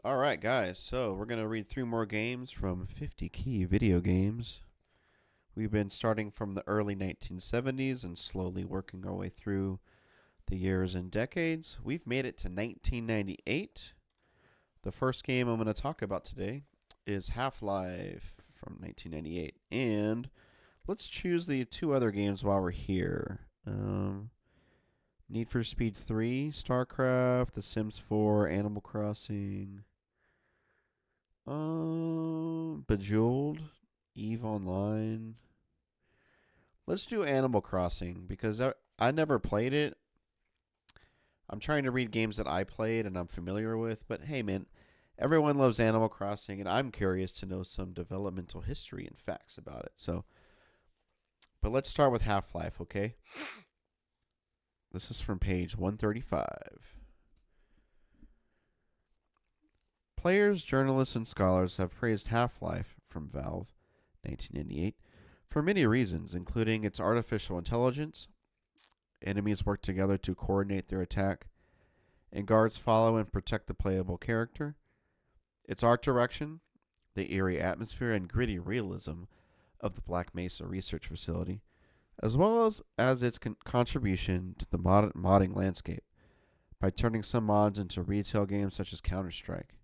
All right, guys. So we're going to read three more games from 50 Key Video Games. We've been starting from the early 1970s and slowly working our way through the years and decades. We've made it to 1998. The first game I'm going to talk about today is Half-Life from 1998. And let's choose the two other games while we're here. Need for Speed 3, StarCraft, The Sims 4, Animal Crossing. Bejeweled, Eve Online. Let's do Animal Crossing because I never played it. I'm trying to read games that I played and I'm familiar with, but hey, man, everyone loves Animal Crossing, and I'm curious to know some developmental history and facts about it. But let's start with Half-Life, okay? This is from page 135. Players, journalists, and scholars have praised Half-Life from Valve, 1998, for many reasons, including its artificial intelligence. Enemies work together to coordinate their attack, and guards follow and protect the playable character. Its art direction, the eerie atmosphere and gritty realism of the Black Mesa Research Facility, as well as its contribution to the modding landscape by turning some mods into retail games such as Counter-Strike.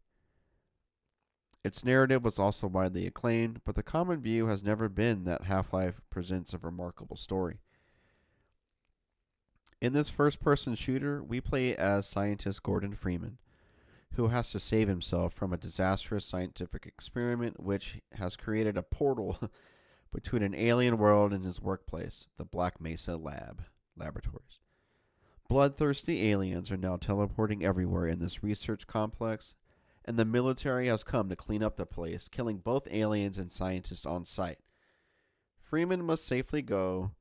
Its narrative was also widely acclaimed, but the common view has never been that Half-Life presents a remarkable story. In this first-person shooter, we play as scientist Gordon Freeman, who has to save himself from a disastrous scientific experiment which has created a portal between an alien world and his workplace, the Black Mesa Laboratories. Bloodthirsty aliens are now teleporting everywhere in this research complex, and the military has come to clean up the place, killing both aliens and scientists on site. Freeman must safely go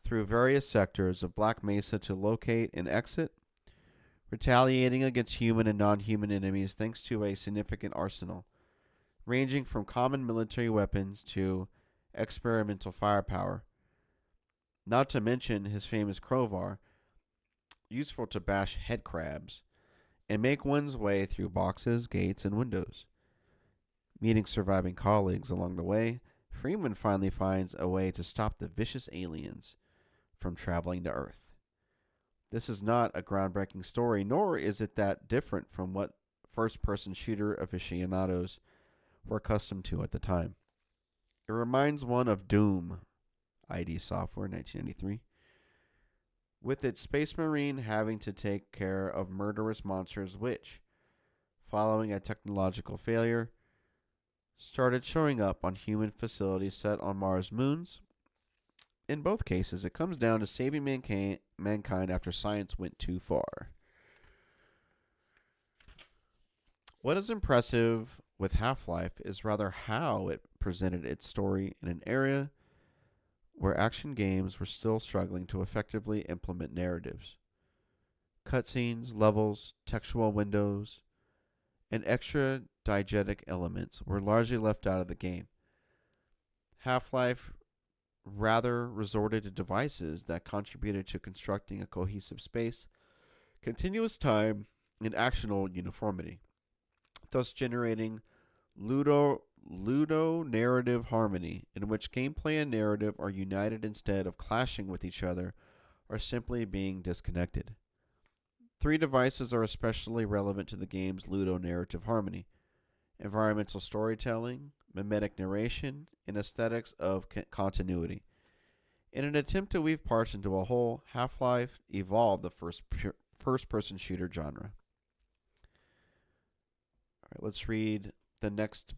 through various sectors of Black Mesa to locate and exit, retaliating against human and non-human enemies thanks to a significant arsenal, ranging from common military weapons to experimental firepower. Not to mention his famous crowbar, useful to bash head crabs, and make one's way through boxes, gates, and windows. Meeting surviving colleagues along the way, Freeman finally finds a way to stop the vicious aliens from traveling to Earth. This is not a groundbreaking story, nor is it that different from what first-person shooter aficionados were accustomed to at the time. It reminds one of Doom, ID Software, 1993, with its Space Marine having to take care of murderous monsters which, following a technological failure, started showing up on human facilities set on Mars' moons. In both cases, it comes down to saving mankind after science went too far. What is impressive with Half-Life is rather how it presented its story in an area where action games were still struggling to effectively implement narratives. Cutscenes, levels, textual windows, and extra diegetic elements were largely left out of the game. Half-Life rather resorted to devices that contributed to constructing a cohesive space, continuous time, and actional uniformity, thus generating ludo-narrative harmony, in which gameplay and narrative are united instead of clashing with each other or simply being disconnected. Three devices are especially relevant to the game's ludo-narrative harmony: environmental storytelling, mimetic narration, and aesthetics of continuity. In an attempt to weave parts into a whole, Half-Life evolved the first-person shooter genre. All right, let's read the next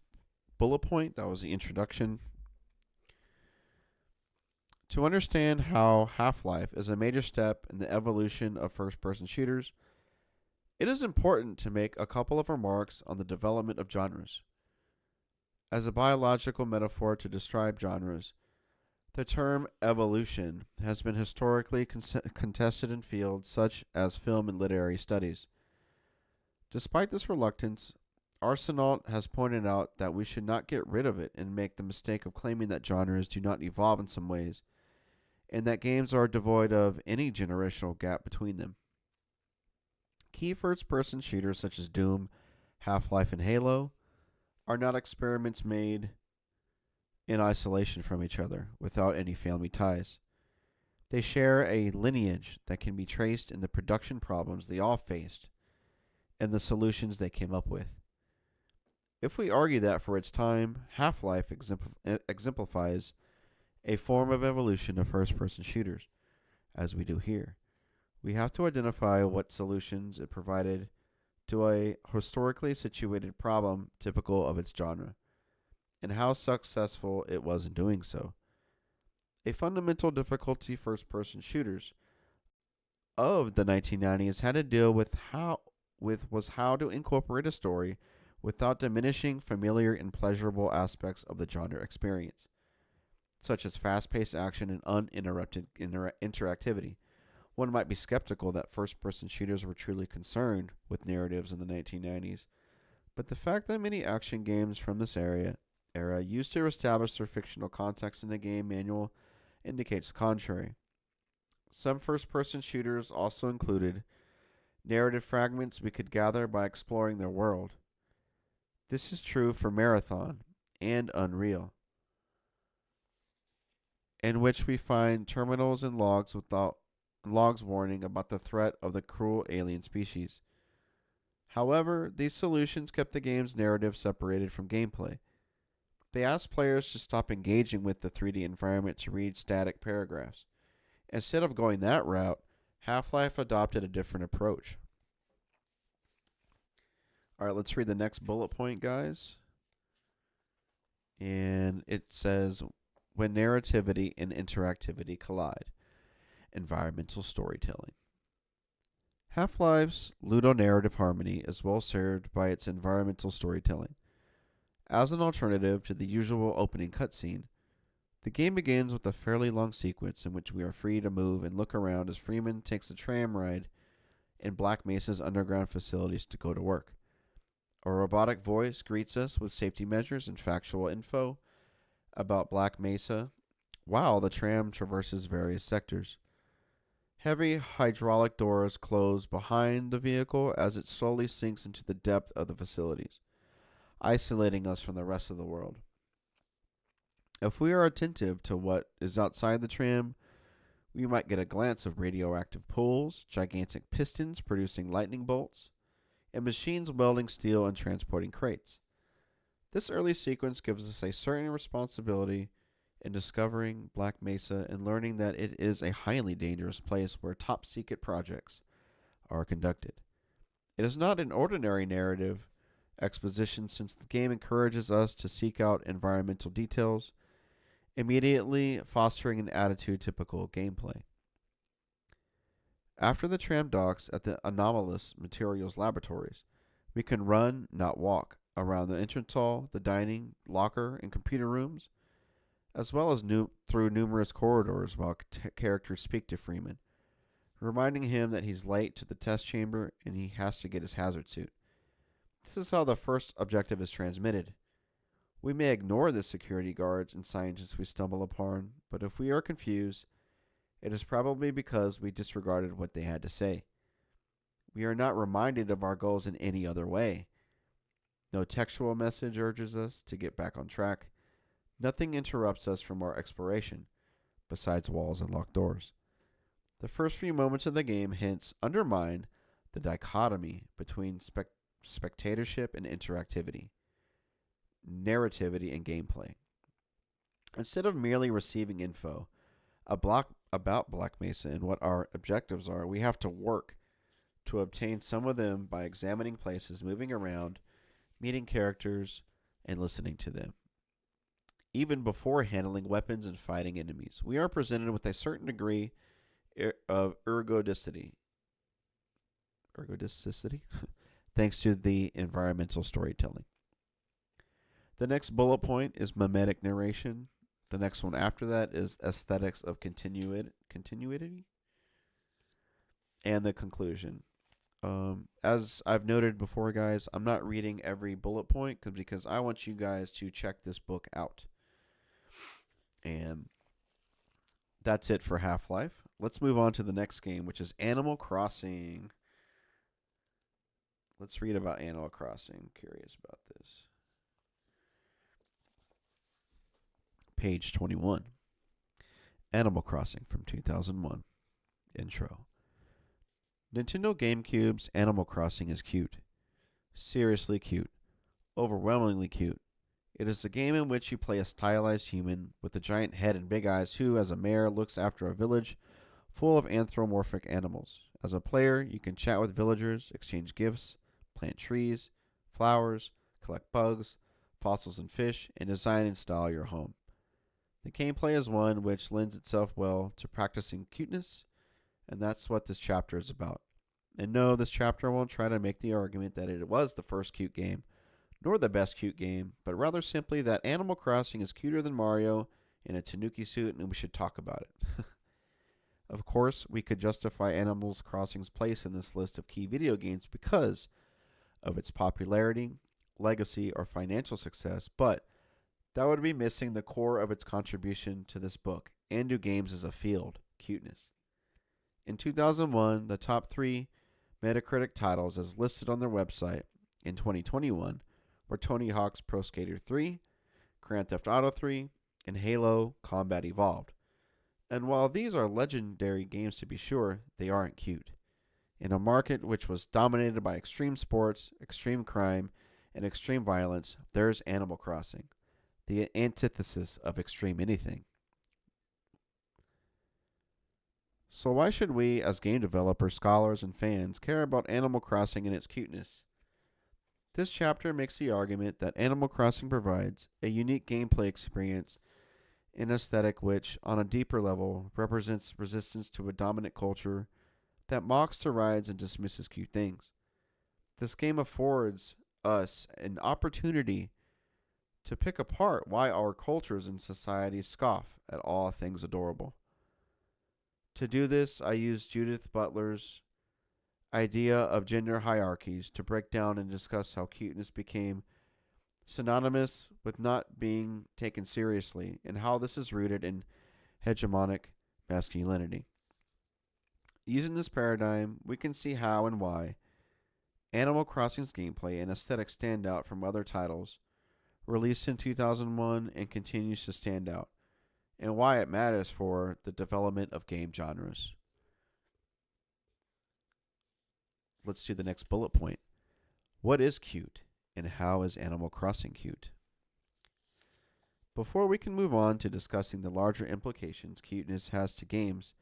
bullet point. That was the introduction. To understand how Half-Life is a major step in the evolution of first-person shooters, it is important to make a couple of remarks on the development of genres. As a biological metaphor to describe genres, the term evolution has been historically contested in fields such as film and literary studies. Despite this reluctance, Arsenault has pointed out that we should not get rid of it and make the mistake of claiming that genres do not evolve in some ways, and that games are devoid of any generational gap between them. Key first-person shooters such as Doom Half-Life and Halo are not experiments made in isolation from each other, without any family ties. They share a lineage that can be traced in the production problems they all faced and the solutions they came up with. If we argue that for its time, Half-Life exemplifies a form of evolution of first-person shooters, as we do here, we have to identify what solutions it provided to a historically situated problem typical of its genre, and how successful it was in doing so. A fundamental difficulty first-person shooters of the 1990s had to deal with how to incorporate a story without diminishing familiar and pleasurable aspects of the genre experience, such as fast-paced action and uninterrupted interactivity. One might be skeptical that first-person shooters were truly concerned with narratives in the 1990s, but the fact that many action games from this era used to establish their fictional context in the game manual indicates the contrary. Some first-person shooters also included narrative fragments we could gather by exploring their world. This is true for Marathon and Unreal, in which we find terminals and logs warning about the threat of the cruel alien species. However, these solutions kept the game's narrative separated from gameplay. They asked players to stop engaging with the 3D environment to read static paragraphs. Instead of going that route, Half-Life adopted a different approach. Alright, let's read the next bullet point, guys. And it says, when narrativity and interactivity collide. Environmental storytelling. Half-Life's ludonarrative harmony is well served by its environmental storytelling. As an alternative to the usual opening cutscene, the game begins with a fairly long sequence in which we are free to move and look around as Freeman takes a tram ride in Black Mesa's underground facilities to go to work. A robotic voice greets us with safety measures and factual info about Black Mesa while the tram traverses various sectors. Heavy hydraulic doors close behind the vehicle as it slowly sinks into the depth of the facilities, isolating us from the rest of the world. If we are attentive to what is outside the tram, we might get a glance of radioactive pools, gigantic pistons producing lightning bolts, and machines welding steel and transporting crates. This early sequence gives us a certain responsibility in discovering Black Mesa and learning that it is a highly dangerous place where top-secret projects are conducted. It is not an ordinary narrative exposition since the game encourages us to seek out environmental details, immediately fostering an attitude typical of gameplay. After the tram docks at the Anomalous Materials Laboratories, we can run, not walk, around the entrance hall, the dining, locker, and computer rooms, as well as through numerous corridors while characters speak to Freeman, reminding him that he's late to the test chamber and he has to get his hazard suit. This is how the first objective is transmitted. We may ignore the security guards and scientists we stumble upon, but if we are confused, it is probably because we disregarded what they had to say. We are not reminded of our goals in any other way. No textual message urges us to get back on track. Nothing interrupts us from our exploration, besides walls and locked doors. The first few moments of the game hence undermine the dichotomy between spectatorship and interactivity, narrativity and gameplay. Instead of merely receiving info about Black Mesa and what our objectives are, we have to work to obtain some of them by examining places, moving around, meeting characters, and listening to them. Even before handling weapons and fighting enemies, we are presented with a certain degree of ergodicity. Thanks to the environmental storytelling. The next bullet point is mimetic narration. The next one after that is aesthetics of continuity. And the conclusion. As I've noted before, guys, I'm not reading every bullet point because I want you guys to check this book out. And that's it for Half-Life. Let's move on to the next game, which is Animal Crossing. Let's read about Animal Crossing. Curious about this. Page 21. Animal Crossing from 2001. Intro. Nintendo GameCube's Animal Crossing is cute. Seriously cute. Overwhelmingly cute. It is a game in which you play a stylized human with a giant head and big eyes who, as a mayor, looks after a village full of anthropomorphic animals. As a player, you can chat with villagers, exchange gifts, plant trees, flowers, collect bugs, fossils, and fish, and design and style your home. The gameplay is one which lends itself well to practicing cuteness, and that's what this chapter is about. And no, this chapter won't try to make the argument that it was the first cute game, nor the best cute game, but rather simply that Animal Crossing is cuter than Mario in a Tanuki suit, and we should talk about it. Of course, we could justify Animal Crossing's place in this list of key video games because of its popularity, legacy, or financial success, but that would be missing the core of its contribution to this book and to games as a field, cuteness. In 2001, the top 3 Metacritic titles as listed on their website in 2021 were Tony Hawk's Pro Skater 3, Grand Theft Auto 3, and Halo Combat Evolved. And while these are legendary games to be sure, they aren't cute. In a market which was dominated by extreme sports, extreme crime, and extreme violence, there's Animal Crossing, the antithesis of extreme anything. So why should we, as game developers, scholars, and fans, care about Animal Crossing and its cuteness? This chapter makes the argument that Animal Crossing provides a unique gameplay experience and aesthetic which, on a deeper level, represents resistance to a dominant culture that mocks to rides and dismisses cute things. This game affords us an opportunity to pick apart why our cultures and societies scoff at all things adorable. To do this, I used Judith Butler's idea of gender hierarchies to break down and discuss how cuteness became synonymous with not being taken seriously and how this is rooted in hegemonic masculinity. Using this paradigm, we can see how and why Animal Crossing's gameplay and aesthetic stand out from other titles released in 2001 and continues to stand out, and why it matters for the development of game genres. Let's do the next bullet point. What is cute, and how is Animal Crossing cute? Before we can move on to discussing the larger implications cuteness has to games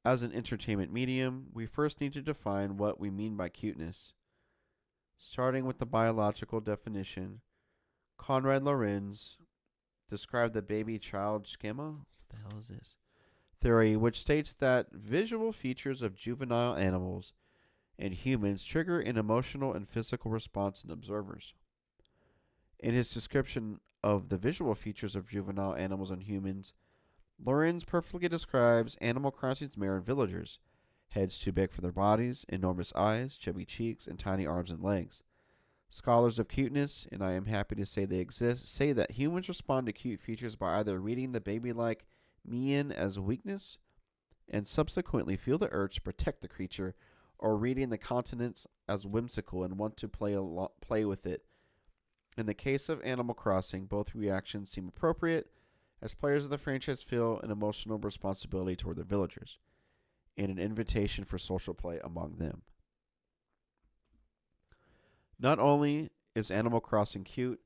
as an entertainment medium, we first need to define what we mean by cuteness. Starting with the biological definition, Konrad Lorenz described the baby-child schema, what the hell is this? Theory, which states that visual features of juvenile animals and humans trigger an emotional and physical response in observers. In his description of the visual features of juvenile animals and humans, Lorenz perfectly describes Animal Crossing's mayor and villagers: heads too big for their bodies, enormous eyes, chubby cheeks, and tiny arms and legs. Scholars of cuteness, and I am happy to say they exist, say that humans respond to cute features by either reading the baby-like mien as weakness and subsequently feel the urge to protect the creature, or reading the countenance as whimsical and want to play with it. In the case of Animal Crossing, both reactions seem appropriate, as players of the franchise feel an emotional responsibility toward their villagers, and an invitation for social play among them. Not only is Animal Crossing cute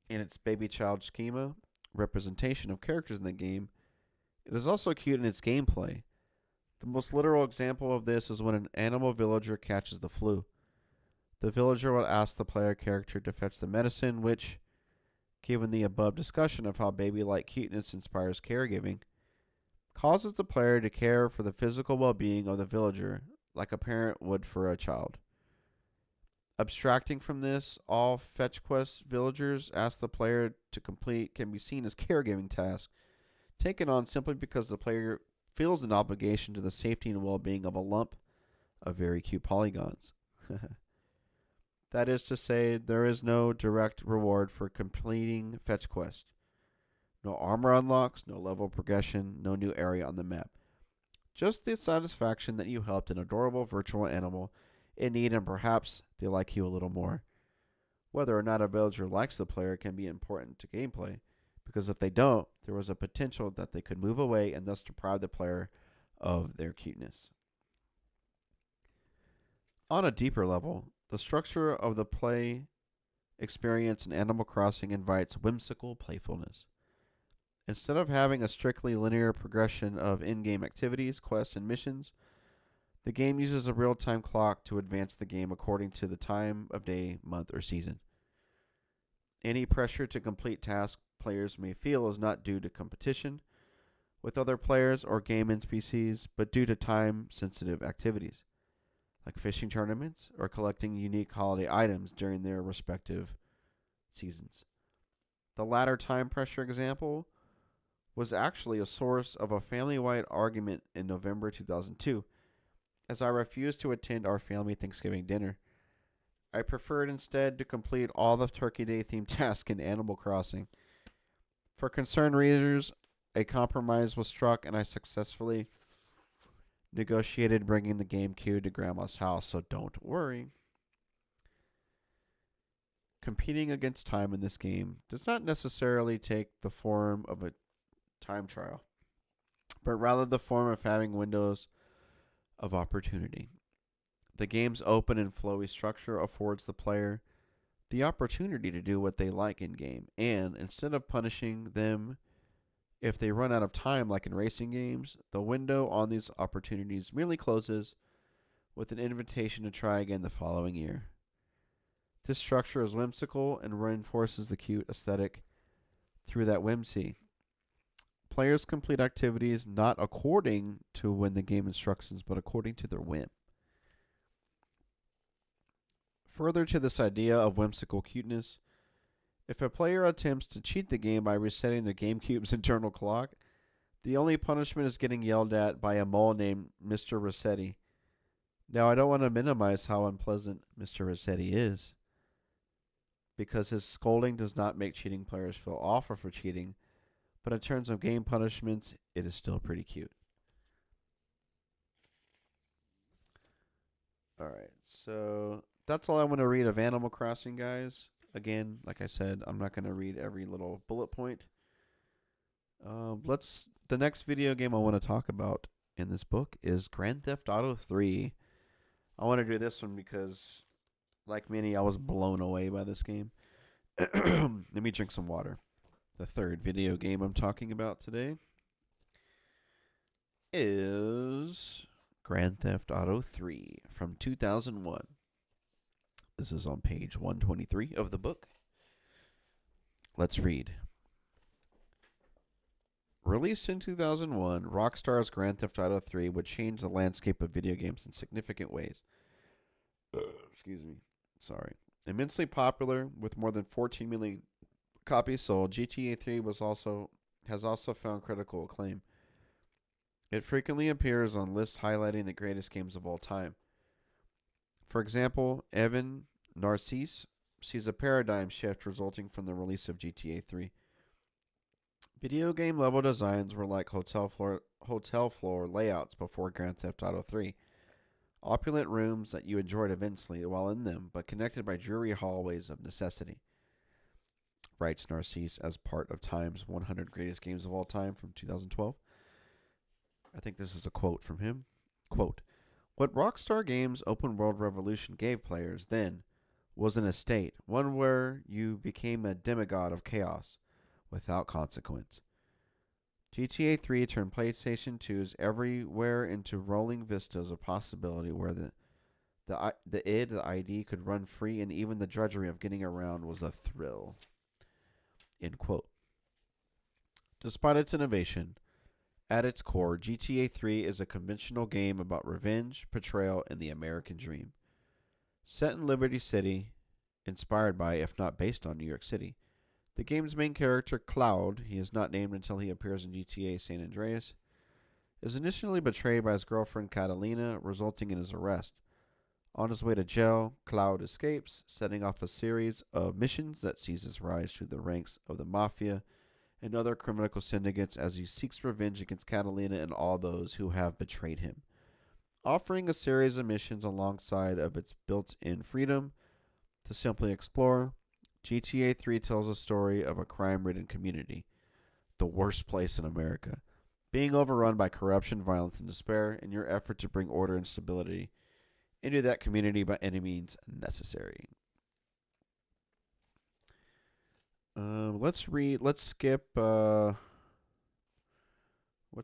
in its baby-child schema, representation of characters in the game, it is also cute in its gameplay. The most literal example of this is when an animal villager catches the flu. The villager will ask the player character to fetch the medicine, which, given the above discussion of how baby-like cuteness inspires caregiving, causes the player to care for the physical well-being of the villager like a parent would for a child. Abstracting from this, all fetch quest villagers ask the player to complete can be seen as caregiving tasks, taken on simply because the player feels an obligation to the safety and well-being of a lump of very cute polygons. That is to say, there is no direct reward for completing fetch quest. No armor unlocks, no level progression, no new area on the map. Just the satisfaction that you helped an adorable virtual animal in need, and perhaps they like you a little more. Whether or not a villager likes the player can be important to gameplay, because if they don't, there was a potential that they could move away and thus deprive the player of their cuteness. On a deeper level, the structure of the play experience in Animal Crossing invites whimsical playfulness. Instead of having a strictly linear progression of in-game activities, quests, and missions, the game uses a real-time clock to advance the game according to the time of day, month, or season. Any pressure to complete tasks players may feel is not due to competition with other players or game NPCs, but due to time-sensitive activities, like fishing tournaments or collecting unique holiday items during their respective seasons. The latter time pressure example was actually a source of a family-wide argument in November 2002, as I refused to attend our family Thanksgiving dinner. I preferred instead to complete all the Turkey Day themed tasks in Animal Crossing. For concerned readers, a compromise was struck and I successfully negotiated bringing the GameCube to Grandma's house, so don't worry. Competing against time in this game does not necessarily take the form of a time trial, but rather the form of having windows of opportunity. The game's open and flowy structure affords the player the opportunity to do what they like in game, and instead of punishing them if they run out of time like in racing games, the window on these opportunities merely closes with an invitation to try again the following year. This structure is whimsical and reinforces the cute aesthetic through that whimsy. Players complete activities not according to when the game instructions, but according to their whim. Further to this idea of whimsical cuteness, if a player attempts to cheat the game by resetting the GameCube's internal clock, the only punishment is getting yelled at by a mole named Mr. Rossetti. Now, I don't want to minimize how unpleasant Mr. Rossetti is, because his scolding does not make cheating players feel awful for cheating, but in terms of game punishments, it is still pretty cute. Alright, so that's all I want to read of Animal Crossing, guys. Again, like I said, I'm not going to read every little bullet point. The next video game I want to talk about in this book is Grand Theft Auto 3. I want to do this one because, like many, I was blown away by this game. Let me drink some water. The third video game I'm talking about today is Grand Theft Auto 3 from 2001. This is on page 123 of the book. Let's read. Released in 2001, Rockstar's Grand Theft Auto 3 would change the landscape of video games in significant ways. Excuse me. Sorry. Immensely popular, with more than 14 million copies sold, GTA 3 has also found critical acclaim. It frequently appears on lists highlighting the greatest games of all time. For example, Evan Narcisse sees a paradigm shift resulting from the release of GTA 3. Video game level designs were like hotel floor layouts before Grand Theft Auto 3. Opulent rooms that you enjoyed immensely while in them, but connected by dreary hallways of necessity, writes Narcisse as part of Time's 100 Greatest Games of All Time from 2012. I think this is a quote from him. Quote, "What Rockstar Games' open world revolution gave players then was an estate, one where you became a demigod of chaos without consequence. GTA 3 turned PlayStation 2's everywhere into rolling vistas of possibility where the ID could run free, and even the drudgery of getting around was a thrill." End quote. Despite its innovation, at its core, GTA 3 is a conventional game about revenge, betrayal, and the American dream. Set in Liberty City, inspired by, if not based on, New York City, the game's main character, Cloud, he is not named until he appears in GTA San Andreas, is initially betrayed by his girlfriend Catalina, resulting in his arrest. On his way to jail, Cloud escapes, setting off a series of missions that sees his rise through the ranks of the Mafia and other criminal syndicates as he seeks revenge against Catalina and all those who have betrayed him. offering a series of missions alongside of its built-in freedom to simply explore. GTA 3 tells a story of a crime-ridden community, the worst place in America, being overrun by corruption, violence, and despair in your effort to bring order and stability into that community by any means necessary. Let's skip. What's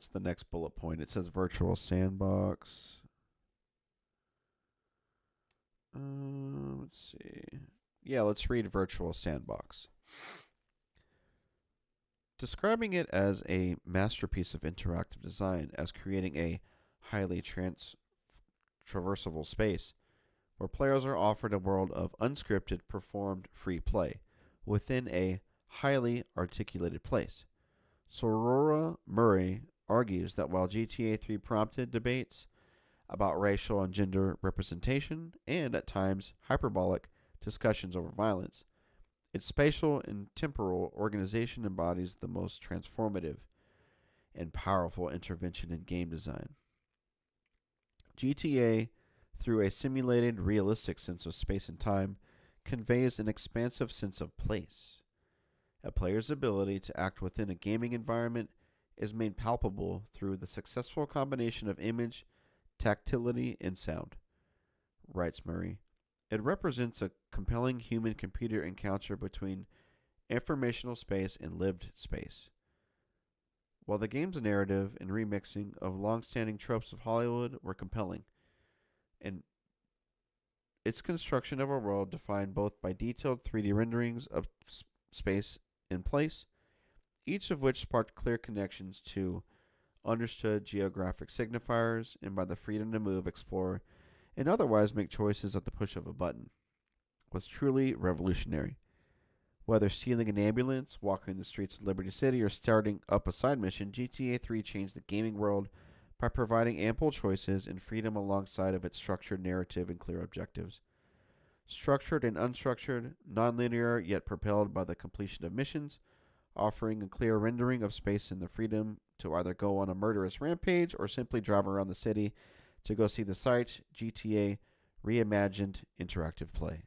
the next bullet point? It says virtual sandbox. Let's see. Yeah, let's read virtual sandbox. Describing it as a masterpiece of interactive design, as creating a highly traversable space where players are offered a world of unscripted, performed free play within a highly articulated place. Sorora Murray argues that while GTA 3 prompted debates about racial and gender representation and, at times, hyperbolic discussions over violence, its spatial and temporal organization embodies the most transformative and powerful intervention in game design. GTA, through a simulated, realistic sense of space and time, conveys an expansive sense of place. A player's ability to act within a gaming environment is made palpable through the successful combination of image, tactility, and sound, writes Murray. It represents a compelling human-computer encounter between informational space and lived space. While the game's narrative and remixing of long-standing tropes of Hollywood were compelling, and its construction of a world defined both by detailed 3D renderings of space and place, each of which sparked clear connections to understood geographic signifiers and by the freedom to move, explore, and otherwise make choices at the push of a button, was truly revolutionary. Whether stealing an ambulance, walking the streets of Liberty City, or starting up a side mission, GTA 3 changed the gaming world by providing ample choices and freedom alongside of its structured narrative and clear objectives. Structured and unstructured, non-linear yet propelled by the completion of missions, offering a clear rendering of space and the freedom to either go on a murderous rampage or simply drive around the city to go see the sights. GTA reimagined interactive play.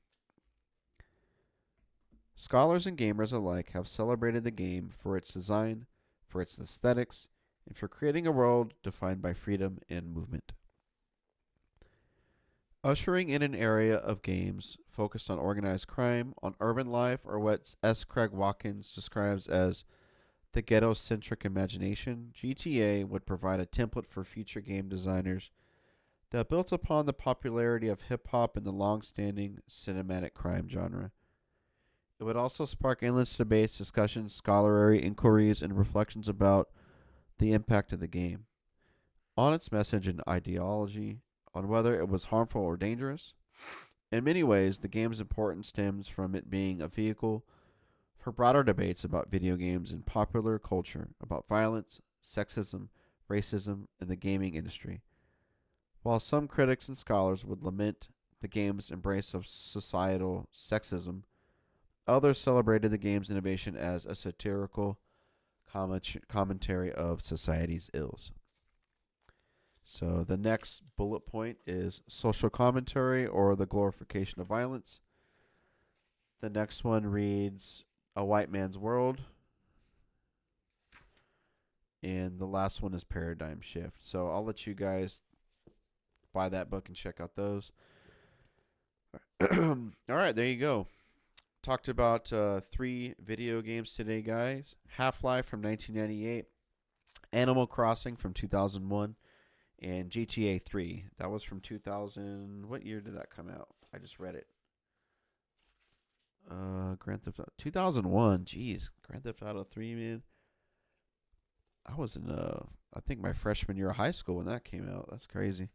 Scholars and gamers alike have celebrated the game for its design, for its aesthetics, and for creating a world defined by freedom and movement. Ushering in an area of games focused on organized crime, on urban life, or what S. Craig Watkins describes as the ghetto-centric imagination, GTA would provide a template for future game designers that built upon the popularity of hip-hop and the long-standing cinematic crime genre. It would also spark endless debates, discussions, scholarly inquiries, and reflections about the impact of the game, on its message and ideology, on whether it was harmful or dangerous. In many ways, the game's importance stems from it being a vehicle for broader debates about video games and popular culture, about violence, sexism, racism, and the gaming industry. While some critics and scholars would lament the game's embrace of societal sexism, others celebrated the game's innovation as a satirical commentary of society's ills. So the next bullet point is social commentary or the glorification of violence. The next one reads A White Man's World. And the last one is Paradigm Shift. So I'll let you guys buy that book and check out those. All right, there you go. Talked about 3 video games today, guys. Half-Life from 1998, Animal Crossing from 2001, and GTA 3. That was from 2000. What year did that come out? I just read it. Grand Theft Auto 2001. Jeez, Grand Theft Auto 3, man. I was in I think my freshman year of high school when that came out. That's crazy.